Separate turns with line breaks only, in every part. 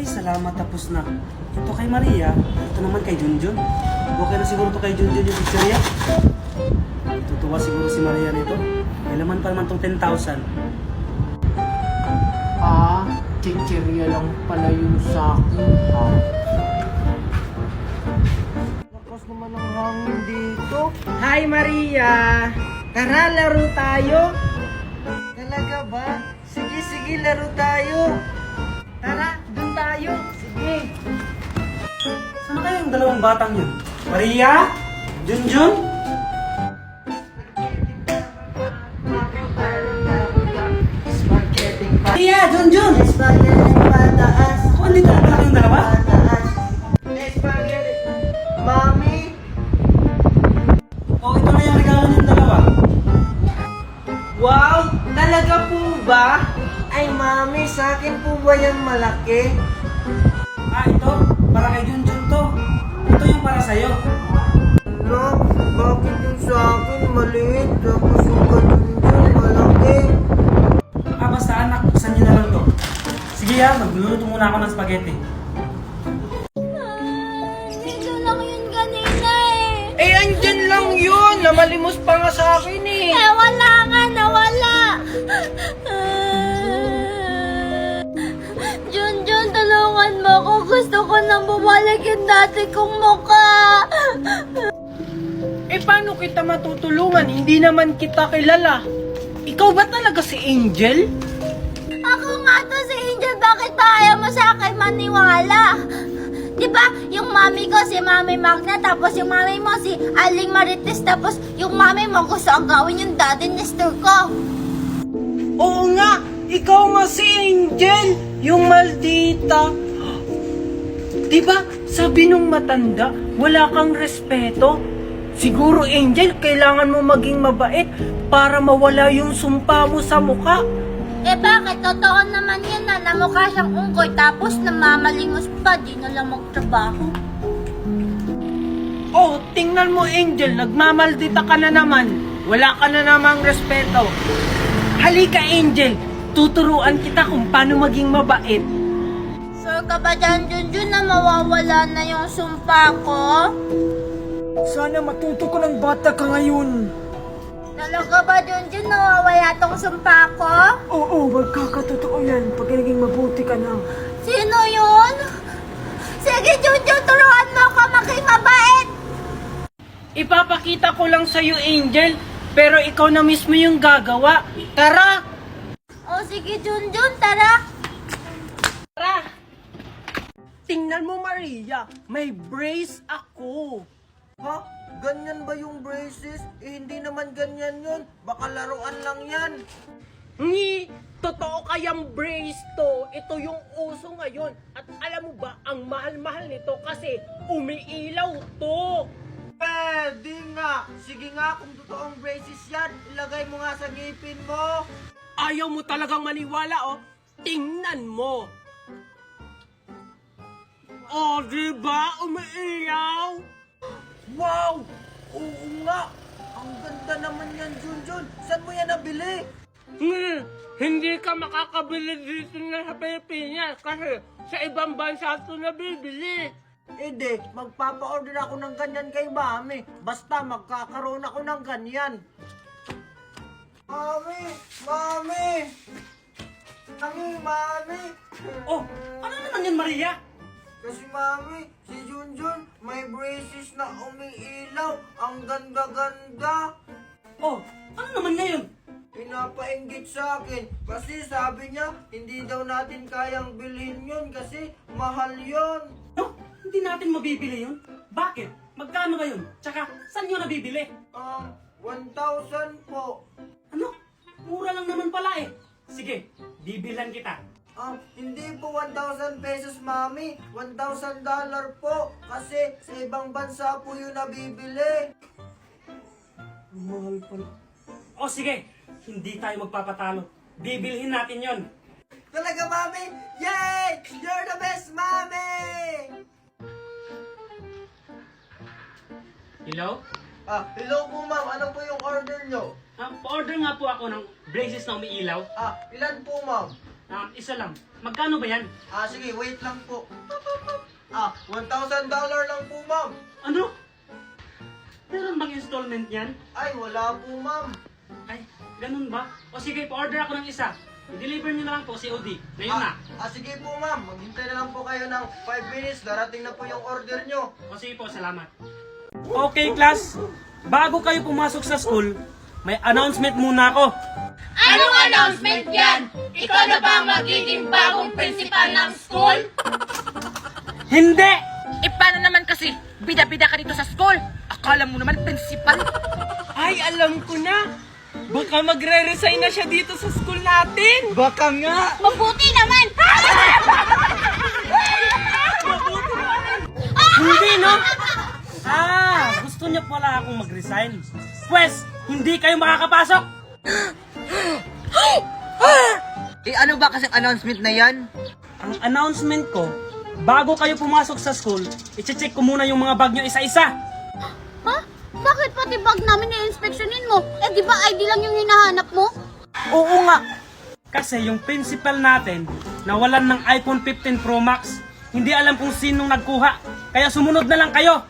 Ay, salamat, tapos na. Ito kay Maria, ito naman kay Junjun. Okay na siguro to kay Junjun yung pizzeria. Tutuwa siguro si Maria nito. May laman pa naman tong 10,000.
Chichirya lang pala yung sa akin. Lakas naman ang hangin dito. Hi Maria! Tara, laro tayo! Talaga ba? Sige, laro tayo! Tara, dun tayo! Sige!
Saan kaya yung dalawang batang yun? Maria? Junjun? Maria! Junjun!
Spaghetti pataas!
Ako, andito na pala kayong dalawa?
Pataas! Spaghetti! Mami!
Oh, ito na yung regalo niyong dalawa.
Wow! Talaga po ba? Ay mami, sa akin po ba yan malaki?
Ito. Para kay Junjun to. Ito yung para sa'yo.
No, bakit yung sa akin maliit? Tapos yung ganun dyan malaki?
Basta anak, buksan niyo na lang to. Sige magluluto muna ako ng spaghetti.
Dito lang yun kanina eh.
Eh, andyan lang yun! Namalimos pa nga sa akin eh!
Wala nga, nawala. Junjun, tulungan mo ako. Gusto ko nang bumalik yung dati kong mukha.
Eh, paano kita matutulungan? Hindi naman kita kilala. Ikaw ba talaga si Angel?
Ako nga to si Angel. Bakit ba ayaw mo sa akin maniwala? Diba, yung mami ko si Mami Magna, tapos yung mami mo si Aling Marites, tapos yung mami mo gusto ang gawin yung daddy Nestor ko.
Oo nga! Ikaw nga si Angel! Yung maldita! Diba, sabi nung matanda, wala kang respeto? Siguro, Angel, kailangan mo maging mabait para mawala yung sumpa mo sa mukha.
Eh bakit? Totoo naman yan na mukha siyang unggoy tapos namamalimos pa, di na lang magtrabaho.
Oh, tingnan mo, Angel, nagmamaldita ka na naman. Wala ka na namang respeto. Halika, Angel, tuturuan kita kung paano maging mabait.
Sure ka ba dyan, Junjun, na mawawala na yung sumpa ko?
Sana matuto ko ng bata ka ngayon.
Talaga ba, Junjun, nawawala tong sumpa ko?
Oo, magkakatotoo yan pag naging mabuti ka na.
Sino yun? Sige, Junjun, turuan mo ako maging mabait!
Ipapakita ko lang sa'yo, Angel, pero ikaw na mismo yung gagawa. Tara!
O sige, Junjun, tara!
Tara! Tingnan mo, Maria, may brace ako. Ha? Ganyan ba yung braces? Eh, hindi naman ganyan yun. Baka laruan lang yan. Totoo kayang brace to. Ito yung uso ngayon. At alam mo ba, ang mahal-mahal nito kasi umiilaw to. Pwede nga. Sige nga, kung totoong braces yan, ilagay mo nga sa ngipin mo. Ayaw mo talagang maniwala, oh. Tingnan mo. Oh, diba? Umiilaw. Wow! Oo nga! Ang ganda naman yan, Junjun! Saan mo yan nabili? Hindi ka makakabili dito na sa Pilipinas kasi sa ibang bansa ito nabibili. Hindi, magpapa-order ako ng ganyan kay Mami. Basta magkakaroon ako ng ganyan. Mami! Mami! Mami!
Oh, ano naman yan, Maria?
Kasi Mami, si Junjun may braces na umiilaw. Ang ganda-ganda.
Oh, ano naman ngayon?
Pinapainggit sa akin. Kasi sabi niya, hindi daw natin kayang bilhin yun kasi mahal yun.
No, hindi natin mabibili yun. Bakit? Magkano ba yun? Tsaka, saan nyo nabibili?
1,000 po.
Ano? Mura lang naman pala eh. Sige, bibilan kita.
Hindi po 1,000 pesos, Mami. $1,000 po. Kasi sa ibang bansa po yun nabibili. Mahal pala.
O sige, hindi tayo magpapatalo. Bibilhin natin yon.
Talaga, Mami? Yay! You're the best, Mami!
Hello?
Hello po, ma'am. Ano po yung order nyo?
Pa-order nga po ako ng braces na umiilaw.
Ilan po, ma'am?
Isa lang. Magkano ba yan?
Sige, wait lang po. $1,000 lang po, ma'am.
Ano? Meron bang installment yan?
Ay, wala po, ma'am.
Ay, ganun ba? O sige, pa-order ako ng isa. I-deliver nyo na lang po COD. Ngayon na.
Sige po, ma'am. Maghintay na lang po kayo ng 5 minutes. Darating na po yung order nyo.
O sige po, salamat. Okay, class. Bago kayo pumasok sa school, may announcement muna ako.
Anong announcement yan? Ikaw na ba ang magiging bagong principal ng school?
Hindi!
Paano naman kasi? Bida-bida ka dito sa school. Akala mo naman principal.
Ay, alam ko na. Baka magre-resign na siya dito sa school natin.
Baka nga.
Mabuti naman!
Hindi, no? Gusto niyo pala akong mag-resign. Pwes, hindi kayo makakapasok.
Ano ba kasing announcement na yan?
Ang announcement ko, bago kayo pumasok sa school, i-check ko muna yung mga bag nyo isa-isa.
Ha? Bakit pati bag namin i-inspectionin mo? Di ba ID lang yung hinahanap mo?
Oo nga. Kasi yung principal natin, nawalan ng iPhone 15 Pro Max. Hindi alam kung sinong nagkuha. Kaya sumunod na lang kayo.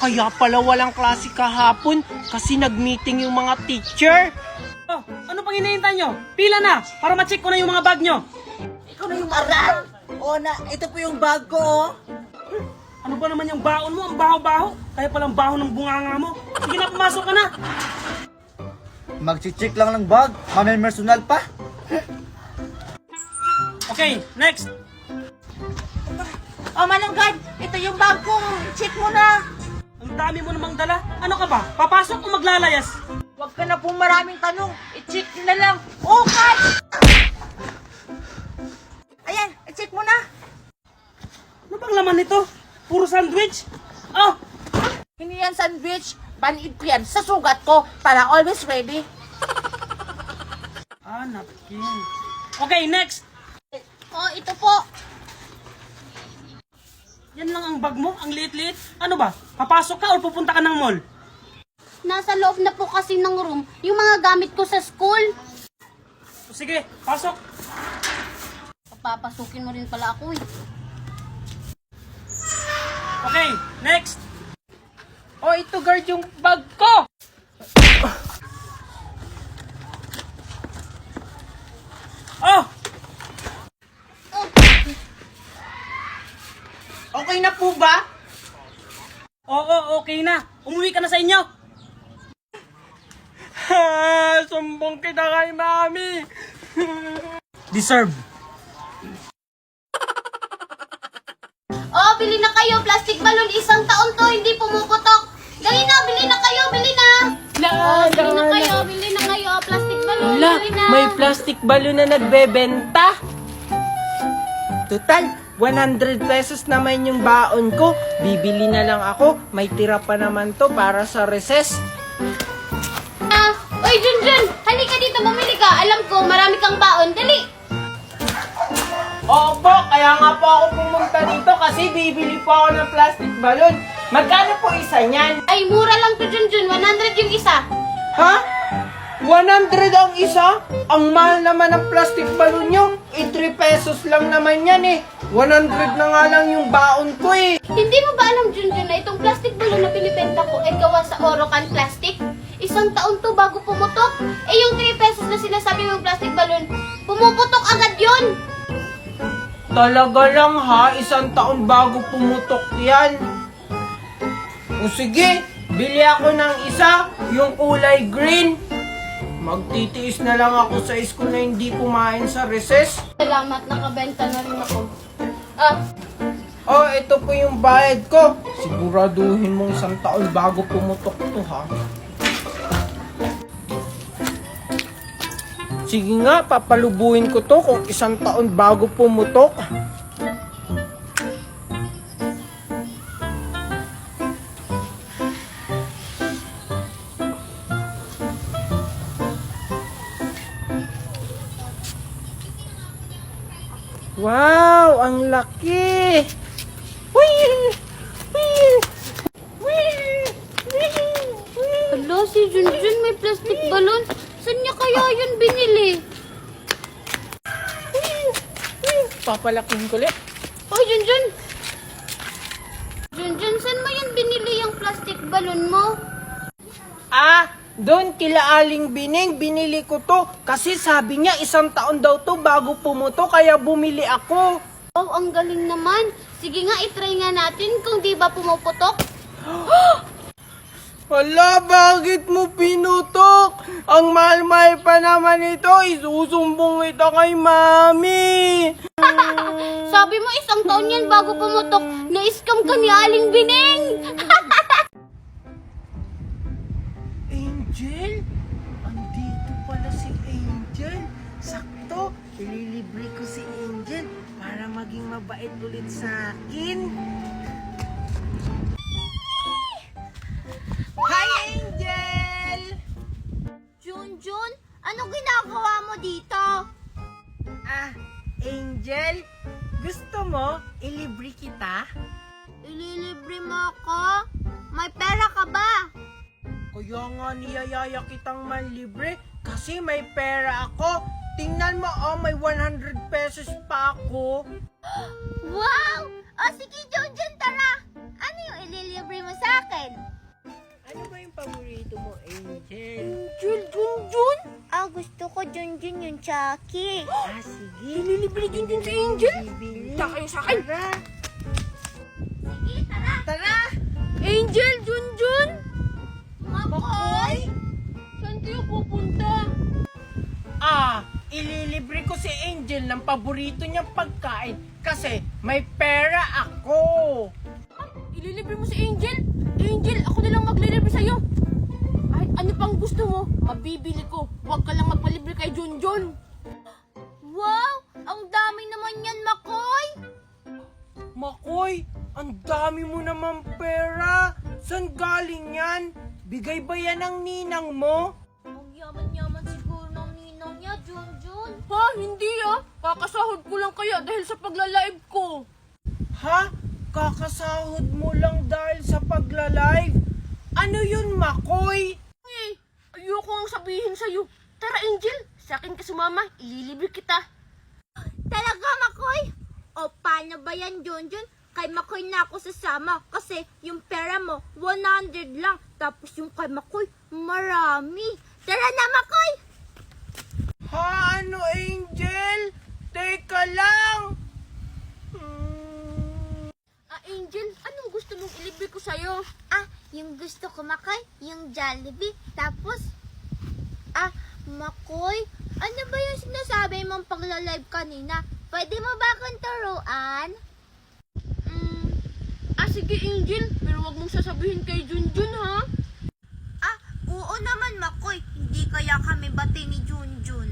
Kaya pala walang klase kahapon kasi nag-meeting yung mga teacher.
Oh, ano pang hinihintay nyo? Pila na, para ma-check ko na yung mga bag nyo.
Ikaw na yung aral. Ito po yung bag ko.
Ano ba naman yung baon mo? Ang baho-baho. Kaya palang baho ng bunganga mo. Sige na, pumasok ka na.
Mag-check lang ng bag. Mamay personal pa.
Okay, next.
Mananggad, ito yung bag ko. Check mo na.
Ang dami mo namang dala. Ano ka ba? Papasok o maglalayas?
Huwag ka na po maraming tanong. I-check na lang. Okay! Ayan, i-check mo na.
Ano bang laman nito? Puro sandwich? Oh,
Hindi yan sandwich. Panid ko yan sa sugat ko para always ready.
napkin. Okay, next.
Oh, ito po.
Yan lang ang bag mo? Ang liit-liit? Ano ba? Papasok ka o pupunta ka ng mall?
Nasa loob na po kasi ng room yung mga gamit ko sa school.
Sige, pasok.
Papapasukin mo rin pala ako eh.
Okay, next.
Oh, ito guard yung bag ko.
Oh!
Okay na po ba?
Oo, okay na. Umuwi ka na sa inyo.
Sumbong kita kay mami.
Deserve.
Oh, bili na kayo. Plastic balloon. Isang taon to. Hindi pumuputok. Dali na. Bili na kayo. Bili na. Oh, bili na kayo. Bili na kayo. Plastic balloon.
Wala,
Bili na.
may plastic balloon na nagbebenta. Total, 100 pesos naman yung baon ko. Bibili na lang ako. May tira pa naman to para sa recess.
Oy, Junjun. Halika dito. Bumili ka. Alam ko, marami kang baon. Dali.
Opo, kaya nga po ako pumunta dito kasi bibili po ako ng plastic balloon. Magkano po isa niyan?
Ay, mura lang to, Junjun. 100 yung isa.
Ha? 100 ang isa? Ang mahal naman ng plastic balloon nyo. 3 pesos lang naman yan eh. 100 na nga lang yung baon ko eh.
Hindi mo ba alam, Junjun, na itong plastic balloon na binibenta ko ay gawa sa Orocan plastic? Isang taon to bago pumutok. Eh, yung 3 pesos na sinasabi mong plastic balloon, pumuputok agad yun.
Talaga lang ha, isang taon bago pumutok yan. O sige, bili ako ng isa, yung kulay green. Magtitiis na lang ako sa school na hindi kumain sa recess.
Salamat, nakabenta na rin ako.
Oh, ito po yung bayad ko. Siguraduhin mong isang taon bago pumutok to ha. Sige nga, papalubuhin ko to kung isang taon bago pumutok. Wow, ang laki! Whee! Whee! Whee! Whee!
Hala, si Junjun may plastic balloon. Saan niya kaya yun binili?
Papalaking ko ulit.
Oh, Junjun! Junjun, saan mo yan binili yung plastic balloon mo?
Doon kila Aling Bining, binili ko to. Kasi sabi niya 1 taon daw to bago pumuto, kaya bumili ako.
Oh, ang galing naman. Sige nga, itry nga natin kung di ba pumuputok.
Hala, bakit mo pinutok? Ang mahal-mahal pa naman ito, isusumbong ito kay Mami.
Sabi mo 1 taon yan bago pumutok. Na-scam ka ni Aling Bining.
Angel? Andito pala si Angel. Sakto, ililibre ko si Angel para maging mabait ulit sa akin. Hi, Angel!
Junjun, anong ginagawa mo dito?
Angel, gusto mo ilibre kita?
Ililibre mo ako? May pera ka ba?
Kaya nga niyayaya kitang manlibre kasi may pera ako. Tingnan mo, may 100 pesos pa ako.
Wow! O sige, Junjun, tara! Ano yung ililibre mo sa akin?
Ano ba yung paborito mo, Angel?
Junjun? Gusto ko Junjun yung Chucky.
Sige.
Nililibre din si Angel.
Bibili.
Taka kayo sa akin.
Tara!
Sige, tara!
Tara!
Angel, Junjun!
Makoy!
Saan kayo pupunta?
Ililibre ko si Angel ng paborito niyang pagkain kasi may pera ako.
Ililibre mo si Angel? Angel, ako na lang maglilibre sa'yo. Ay, ano pang gusto mo? Mabibili ko. Huwag ka lang magpalibre kay Junjun.
Wow! Ang dami naman yan, Makoy!
Makoy, ang dami mo naman pera. Saan galing yan? Bigay ba yan ng ninang mo?
Ang yaman-yaman siguro ng ninang niya, Junjun.
Ha? Hindi Kakasahod ko lang kaya dahil sa pagla-live ko.
Ha? Kakasahod mo lang dahil sa pagla-live? Ano yun, Makoy?
Ayoko ang sabihin sa'yo. Tara, Angel. Sa akin ka sumama. Ililibre kita.
Talaga, Makoy? O paano ba yan, Junjun? Kay Makoy na ako sasama kasi yung pera mo 100 lang. Tapos yung kay Makoy, marami. Tara na, Makoy!
Ha? Ano, Angel? Teka lang.
Angel, anong gusto mong ilibre ko sa'yo?
Yung gusto ko, Makoy, yung Jollibee. Tapos, Makoy, ano ba yung sinasabi mong pagla-live kanina? Pwede mo ba akong turuan?
Sige, Angel. Pero wag mong sasabihin kay Junjun, ha?
Oo naman, Makoy. Hindi kaya kami bati ni Junjun.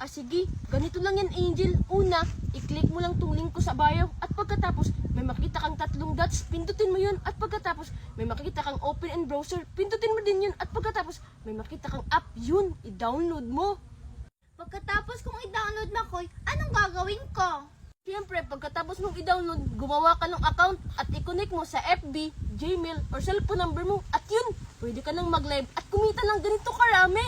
Sige. Ganito lang yan, Angel. Una, i-click mo lang tong link ko sa bio. At pagkatapos, may makita kang 3 dots. Pindutin mo yun. At pagkatapos, may makita kang open in browser. Pindutin mo din yun. At pagkatapos, may makita kang app. Yun, i-download mo.
Pagkatapos kong i-download, Makoy, anong gagawin ko?
Siyempre, pagkatapos mong i-download, gumawa ka ng account at i-connect mo sa FB, Gmail, or cellphone number mo. At yun, pwede ka nang mag-live at kumita ng ganito karami.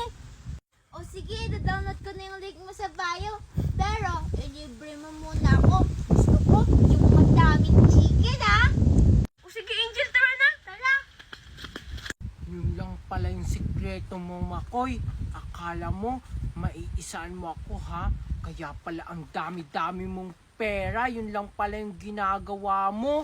O sige, i-download ko na yung link mo sa bio. Pero, i-libre mo muna ako. Gusto ko yung madaming chicken,
O sige, Angel, tara na.
Tara!
Yun lang pala yung sikreto mo, Makoy. Akala mo, maiisaan mo ako, ha? Kaya pala ang dami-dami mong pera. Yun lang pala yung ginagawa mo.